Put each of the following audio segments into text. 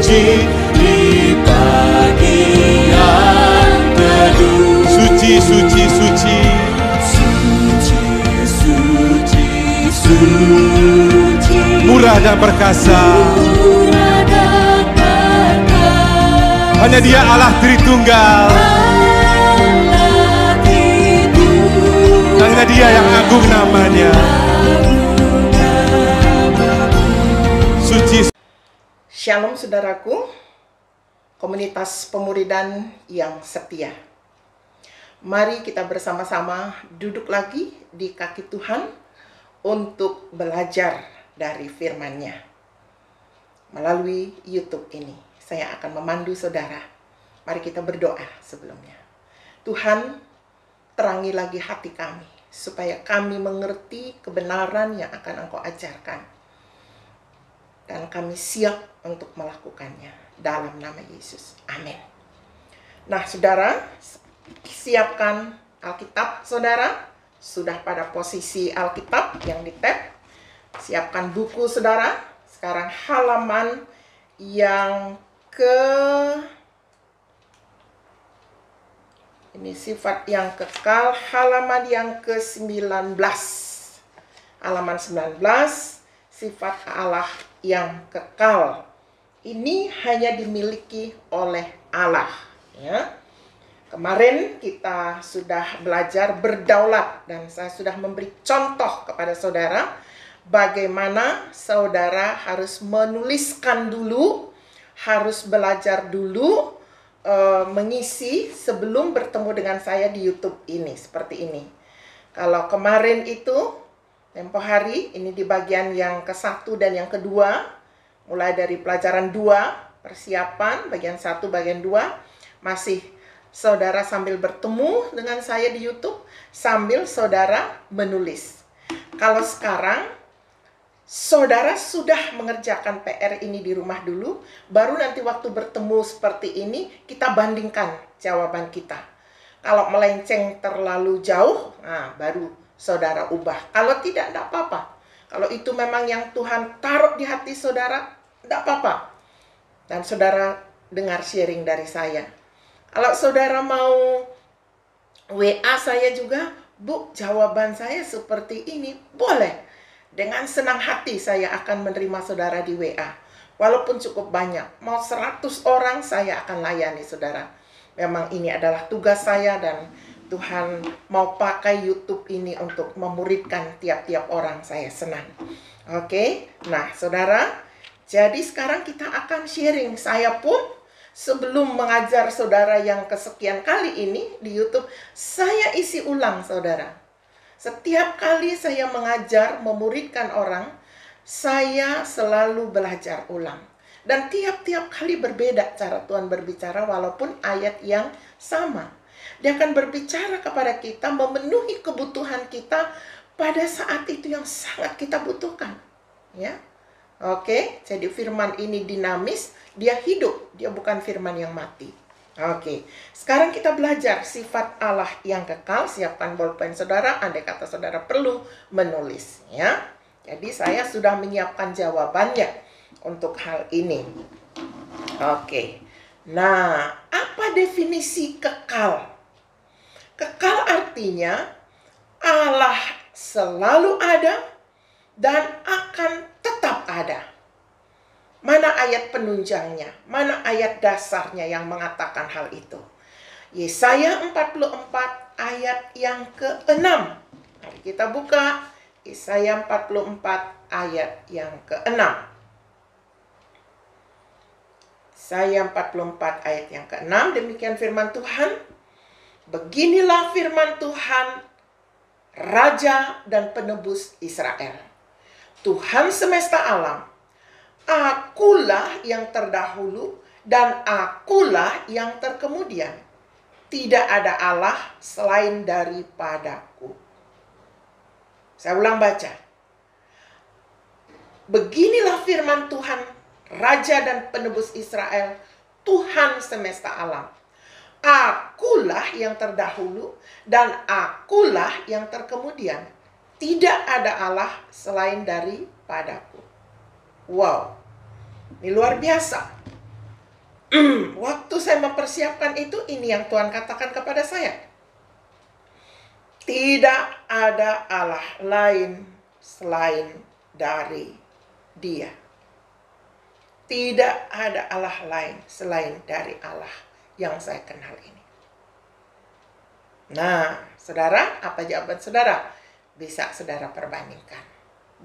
di pagi yang teduh. Suci, suci, suci. Suci, suci, suci. Murah dan perkasa. Murah dan perkasa. Hanya Dia Allah Tritunggal. Allah Tritunggal. Hanya Dia yang agung namanya. Suci. Shalom saudaraku, komunitas pemuridan yang setia. Mari kita bersama-sama duduk lagi di kaki Tuhan untuk belajar dari firman-Nya. Melalui YouTube ini, saya akan memandu saudara. Mari kita berdoa sebelumnya. Tuhan, terangi lagi hati kami, supaya kami mengerti kebenaran yang akan Engkau ajarkan. Dan kami siap untuk melakukannya dalam nama Yesus. Amin. Nah, saudara, siapkan Alkitab saudara. Sudah pada posisi Alkitab yang di tab. Siapkan buku saudara. Sekarang halaman yang ini sifat yang kekal, halaman yang ke-19. Halaman 19, sifat Allah yang kekal. Ini hanya dimiliki oleh Allah, ya. Kemarin kita sudah belajar berdaulat dan saya sudah memberi contoh kepada saudara bagaimana saudara harus menuliskan dulu, harus belajar dulu mengisi sebelum bertemu dengan saya di YouTube ini seperti ini. Kalau kemarin itu tempo hari, ini di bagian yang ke-1 dan yang kedua, mulai dari pelajaran 2, persiapan, bagian 1, bagian 2, masih saudara sambil bertemu dengan saya di YouTube, sambil saudara menulis. Kalau sekarang, saudara sudah mengerjakan PR ini di rumah dulu, baru nanti waktu bertemu seperti ini, kita bandingkan jawaban kita. Kalau melenceng terlalu jauh, nah baru saudara ubah. Kalau tidak apa-apa. Kalau itu memang yang Tuhan taruh di hati saudara, tidak apa-apa. Dan saudara dengar sharing dari saya. Kalau saudara mau WA saya juga, Bu, jawaban saya seperti ini, boleh. Dengan senang hati saya akan menerima saudara di WA. Walaupun cukup banyak, mau 100 orang saya akan layani saudara. Memang ini adalah tugas saya dan Tuhan mau pakai YouTube ini untuk memuridkan tiap-tiap orang. Saya senang. Oke, nah saudara, jadi sekarang kita akan sharing. Saya pun sebelum mengajar saudara yang kesekian kali ini di YouTube, saya isi ulang saudara. Setiap kali saya mengajar, memuridkan orang, saya selalu belajar ulang. Dan tiap-tiap kali berbeda cara Tuhan berbicara walaupun ayat yang sama. Dia akan berbicara kepada kita, memenuhi kebutuhan kita pada saat itu yang sangat kita butuhkan. Ya, oke. Jadi firman ini dinamis, dia hidup, dia bukan firman yang mati. Oke. Sekarang kita belajar sifat Allah yang kekal. Siapkan bolpen saudara, andai kata saudara perlu menulis. Ya. Jadi saya sudah menyiapkan jawabannya untuk hal ini. Oke. Nah, apa definisi kekal? Kekal artinya Allah selalu ada dan akan tetap ada. Mana ayat penunjangnya? Mana ayat dasarnya yang mengatakan hal itu? Yesaya 44 ayat yang ke-6. Mari kita buka Yesaya 44 ayat yang ke-6. Yesaya 44 ayat yang ke-6, demikian firman Tuhan. Beginilah firman Tuhan, Raja dan Penebus Israel. Tuhan semesta alam, Akulah yang terdahulu dan Akulah yang terkemudian. Tidak ada Allah selain daripadaku. Saya ulang baca. Beginilah firman Tuhan, Raja dan Penebus Israel, Tuhan semesta alam. Akulah yang terdahulu dan Akulah yang terkemudian. Tidak ada Allah selain daripadaku. Wow. Ini luar biasa. Waktu saya mempersiapkan itu, ini yang Tuhan katakan kepada saya. Tidak ada Allah lain selain dari Dia. Tidak ada Allah lain selain dari Allah yang saya kenal ini. Nah, saudara, apa jawaban saudara? Bisa saudara perbandingkan.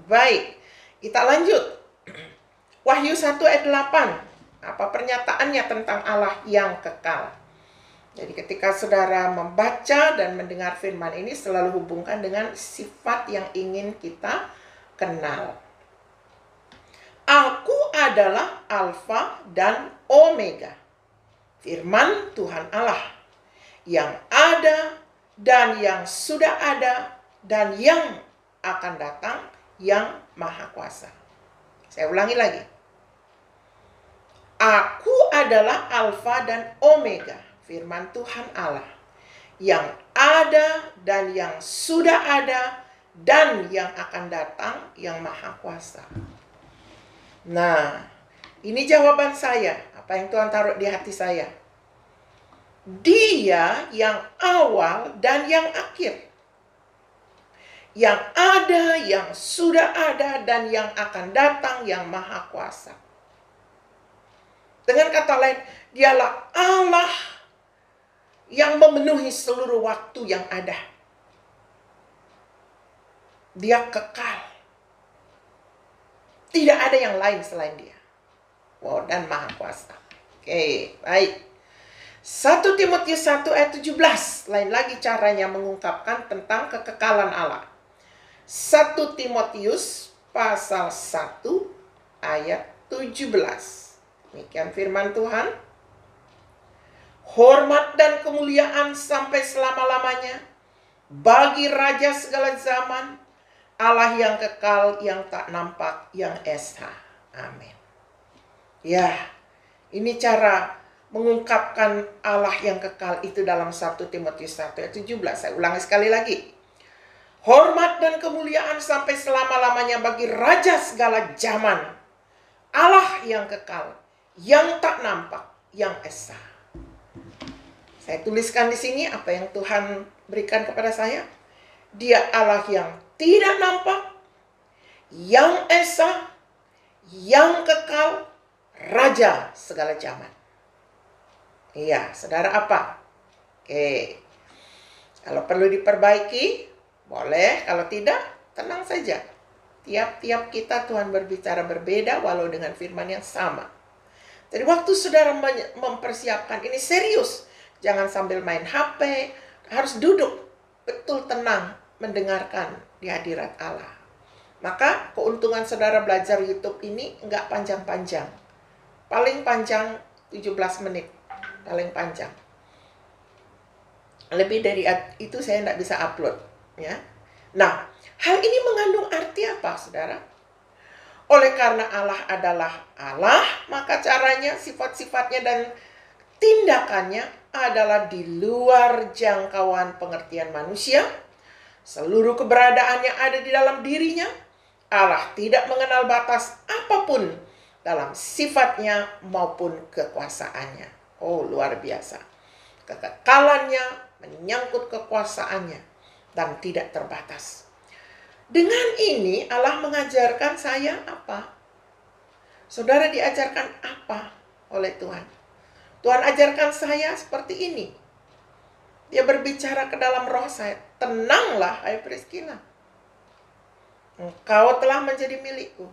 Baik, kita lanjut. Wahyu 1 ayat 8. Apa pernyataannya tentang Allah yang kekal? Jadi ketika saudara membaca dan mendengar firman ini, selalu hubungkan dengan sifat yang ingin kita kenal. Aku adalah Alfa dan Omega, firman Tuhan Allah, yang ada dan yang sudah ada dan yang akan datang, yang Maha Kuasa. Saya ulangi lagi. Aku adalah Alfa dan Omega, firman Tuhan Allah, yang ada dan yang sudah ada dan yang akan datang, yang Maha Kuasa. Nah, ini jawaban saya. Apa yang Tuhan taruh di hati saya? Dia yang awal dan yang akhir, yang ada, yang sudah ada, dan yang akan datang, yang Maha Kuasa. Dengan kata lain, dialah Allah yang memenuhi seluruh waktu yang ada. Dia kekal. Tidak ada yang lain selain Dia. Wow, dan Maha Kuasa. Oke, baik. 1 Timotius 1 ayat 17. Lain lagi caranya mengungkapkan tentang kekekalan Allah. 1 Timotius pasal 1 ayat 17. Demikian firman Tuhan. Hormat dan kemuliaan sampai selama-lamanya bagi Raja segala zaman, Allah yang kekal, yang tak nampak, yang esa. Amin. Ya, ini cara mengungkapkan Allah yang kekal itu dalam 1 Timotius 1 ayat 17. Saya ulangi sekali lagi. Hormat dan kemuliaan sampai selama-lamanya bagi Raja segala zaman, Allah yang kekal, yang tak nampak, yang esa. Saya tuliskan di sini apa yang Tuhan berikan kepada saya. Dia Allah yang tidak nampak, yang esa, yang kekal, Raja segala zaman. Iya, saudara apa? Oke. Kalau perlu diperbaiki, boleh. Kalau tidak, tenang saja. Tiap-tiap kita Tuhan berbicara berbeda walau dengan firman yang sama. Jadi waktu saudara mempersiapkan ini serius. Jangan sambil main HP. Harus duduk betul tenang mendengarkan di hadirat Allah. Maka keuntungan saudara belajar YouTube ini enggak panjang-panjang. Paling panjang 17 menit. Paling panjang. Lebih dari itu saya enggak bisa upload. Ya. Nah, hal ini mengandung arti apa, saudara? Oleh karena Allah adalah Allah, maka caranya, sifat-sifatnya, dan tindakannya adalah di luar jangkauan pengertian manusia. Seluruh keberadaannya ada di dalam dirinya. Allah tidak mengenal batas apapun dalam sifatnya maupun kekuasaannya. Oh, luar biasa. Kekekalannya menyangkut kekuasaannya dan tidak terbatas. Dengan ini Allah mengajarkan saya apa? Saudara diajarkan apa oleh Tuhan? Tuhan ajarkan saya seperti ini. Dia berbicara ke dalam roh saya. Tenanglah, hai Priskila. Engkau telah menjadi milikku.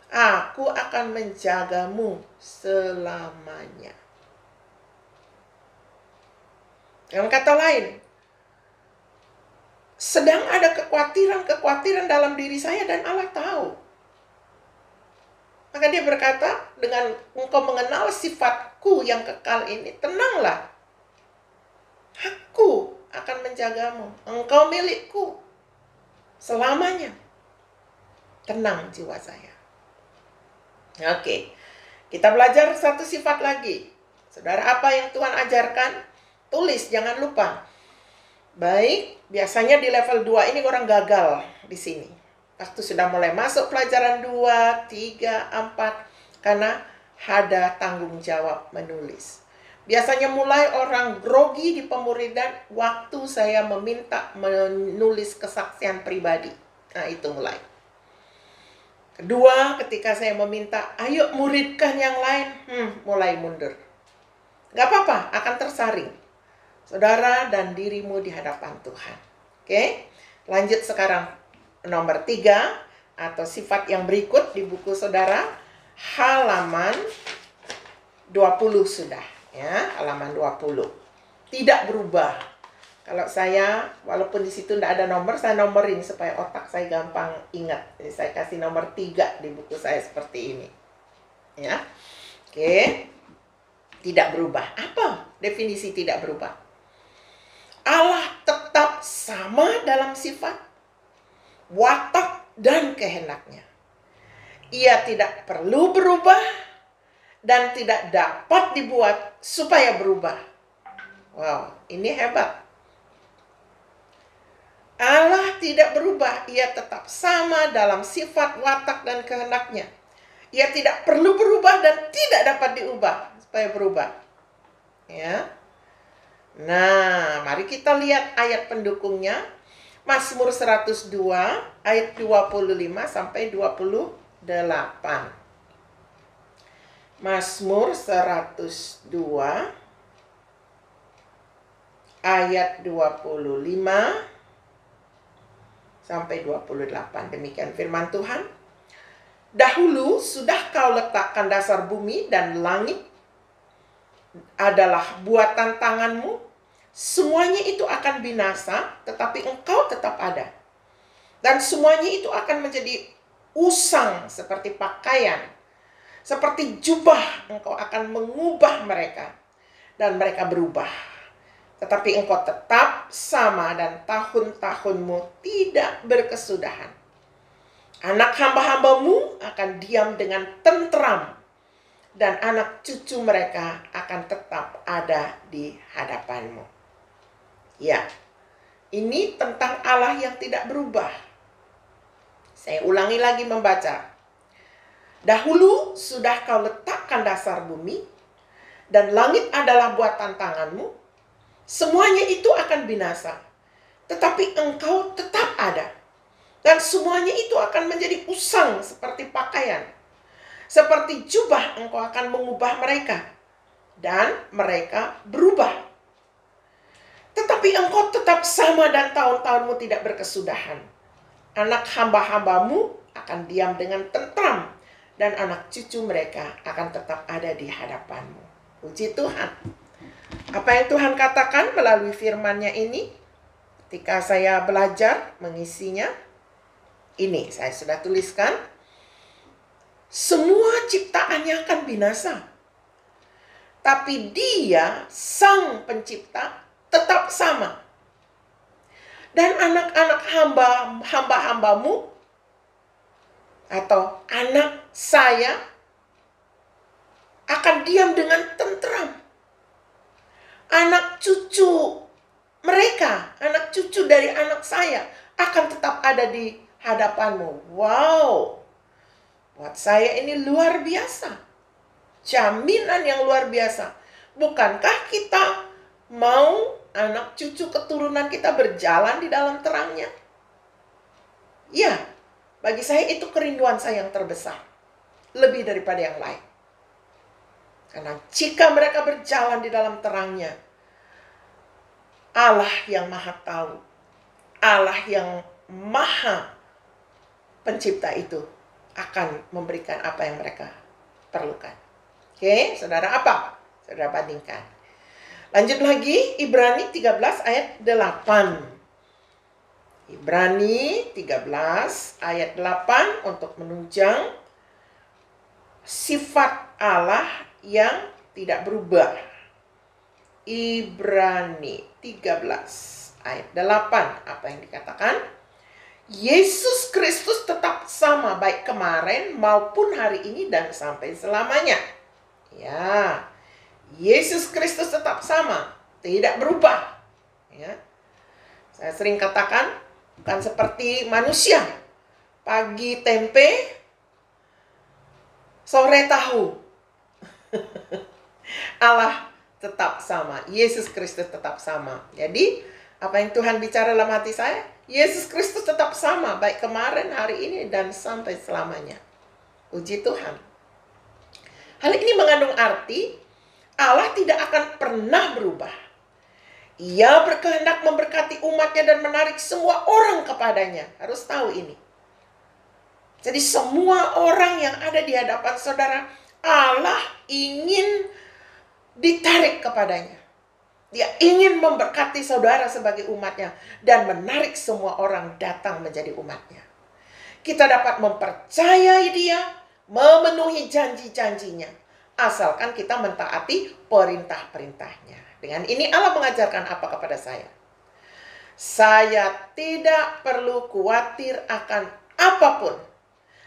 Aku akan menjagamu selamanya. Dengan kata lain, sedang ada kekhawatiran dalam diri saya dan Allah tahu. Maka dia berkata, dengan engkau mengenal sifatku yang kekal ini, tenanglah. Aku akan menjagamu. Engkau milikku selamanya. Tenang jiwa saya. Oke, kita belajar satu sifat lagi. Saudara, apa yang Tuhan ajarkan? Tulis, jangan lupa. Baik, biasanya di level 2 ini orang gagal di sini. Waktu sudah mulai masuk pelajaran 2, 3, 4, karena ada tanggung jawab menulis. Biasanya mulai orang grogi di pemuridan waktu saya meminta menulis kesaksian pribadi. Nah, itu mulai. Kedua, ketika saya meminta, ayo muridkan yang lain, mulai mundur. Gak apa-apa, akan tersaring saudara dan dirimu di hadapan Tuhan. Oke, lanjut sekarang nomor 3 atau sifat yang berikut di buku saudara, halaman 20 sudah. Ya, halaman 20. Tidak berubah. Kalau saya, walaupun di situ tidak ada nomor, saya nomorin supaya otak saya gampang ingat. Jadi saya kasih nomor 3 di buku saya seperti ini. Ya. Oke. Tidak berubah. Apa definisi tidak berubah? Allah tetap sama dalam sifat, watak, dan kehendaknya. Ia tidak perlu berubah dan tidak dapat dibuat supaya berubah. Wow, ini hebat. Allah tidak berubah, ia tetap sama dalam sifat, watak, dan kehendaknya. Ia tidak perlu berubah dan tidak dapat diubah supaya berubah. Ya. Nah, mari kita lihat ayat pendukungnya. Mazmur 102 ayat 25 sampai 28. Mazmur 102 ayat 25 sampai 28. Demikian firman Tuhan. Dahulu sudah kau letakkan dasar bumi dan langit adalah buatan tanganmu. Semuanya itu akan binasa, tetapi engkau tetap ada. Dan semuanya itu akan menjadi usang seperti pakaian. Seperti jubah, engkau akan mengubah mereka. Dan mereka berubah. Tetapi engkau tetap sama dan tahun-tahunmu tidak berkesudahan. Anak hamba-hambamu akan diam dengan tentram. Dan anak cucu mereka akan tetap ada di hadapanmu. Ya, ini tentang Allah yang tidak berubah. Saya ulangi lagi membaca. Dahulu sudah kau letakkan dasar bumi, dan langit adalah buatan tanganmu. Semuanya itu akan binasa, tetapi engkau tetap ada. Dan semuanya itu akan menjadi usang seperti pakaian. Seperti jubah engkau akan mengubah mereka, dan mereka berubah. Tetapi engkau tetap sama dan tahun-tahunmu tidak berkesudahan. Anak hamba-hambamu akan diam dengan tentram, dan anak cucu mereka akan tetap ada di hadapanmu. Puji Tuhan. Apa yang Tuhan katakan melalui firman-Nya ini? Ketika saya belajar mengisinya, ini saya sudah tuliskan. Semua ciptaannya akan binasa. Tapi Dia, Sang Pencipta, tetap sama. Dan anak-anak hamba-hambamu atau anak saya akan diam dengan tentram. Anak cucu mereka, anak cucu dari anak saya akan tetap ada di hadapanmu. Wow, buat saya ini luar biasa. Jaminan yang luar biasa. Bukankah kita mau anak cucu keturunan kita berjalan di dalam terangnya? Ya. Bagi saya itu kerinduan saya yang terbesar. Lebih daripada yang lain. Karena jika mereka berjalan di dalam terangnya, Allah yang maha tahu, Allah yang maha pencipta itu akan memberikan apa yang mereka perlukan. Oke, saudara, apa? Saudara bandingkan. Lanjut lagi, Ibrani 13 ayat 8. Ibrani 13 ayat 8 untuk menunjang sifat Allah yang tidak berubah. Ibrani 13 ayat 8. Apa yang dikatakan? Yesus Kristus tetap sama baik kemarin maupun hari ini dan sampai selamanya. Ya, Yesus Kristus tetap sama, tidak berubah. Ya. Saya sering katakan, bukan seperti manusia. Pagi tempe, sore tahu Allah tetap sama, Yesus Kristus tetap sama. Jadi apa yang Tuhan bicara dalam hati saya, Yesus Kristus tetap sama, baik kemarin, hari ini, dan sampai selamanya. Puji Tuhan. Hal ini mengandung arti Allah tidak akan pernah berubah. Ia berkehendak memberkati umatnya dan menarik semua orang kepadanya. Harus tahu ini. Jadi semua orang yang ada di hadapan saudara, Allah ingin ditarik kepadanya. Dia ingin memberkati saudara sebagai umatnya dan menarik semua orang datang menjadi umatnya. Kita dapat mempercayai dia, memenuhi janji-janjinya, asalkan kita mentaati perintah-perintahnya. Dengan ini Allah mengajarkan apa kepada saya? Saya tidak perlu khawatir akan apapun,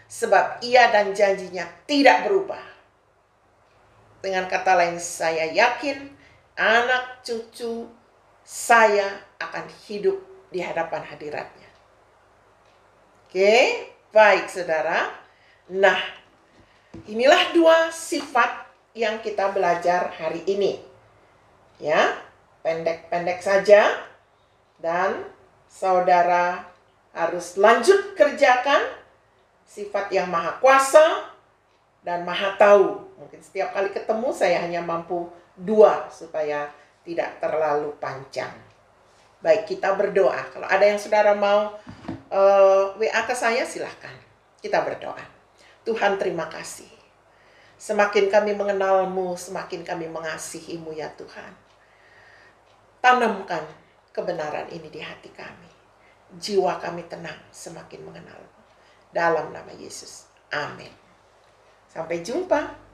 sebab ia dan janjinya tidak berubah. Dengan kata lain, saya yakin anak cucu saya akan hidup di hadapan hadiratnya. Oke, baik saudara. Nah, inilah dua sifat yang kita belajar hari ini. Ya, pendek-pendek saja. Dan saudara harus lanjut kerjakan sifat yang maha kuasa dan maha tahu. Mungkin setiap kali ketemu saya hanya mampu 2 supaya tidak terlalu panjang. Baik, kita berdoa. Kalau ada yang saudara mau WA ke saya, silahkan. Kita berdoa. Tuhan, terima kasih. Semakin kami mengenal-Mu, semakin kami mengasihi-Mu ya Tuhan. Tanamkan kebenaran ini di hati kami. Jiwa kami tenang semakin mengenal-Mu. Dalam nama Yesus. Amin. Sampai jumpa.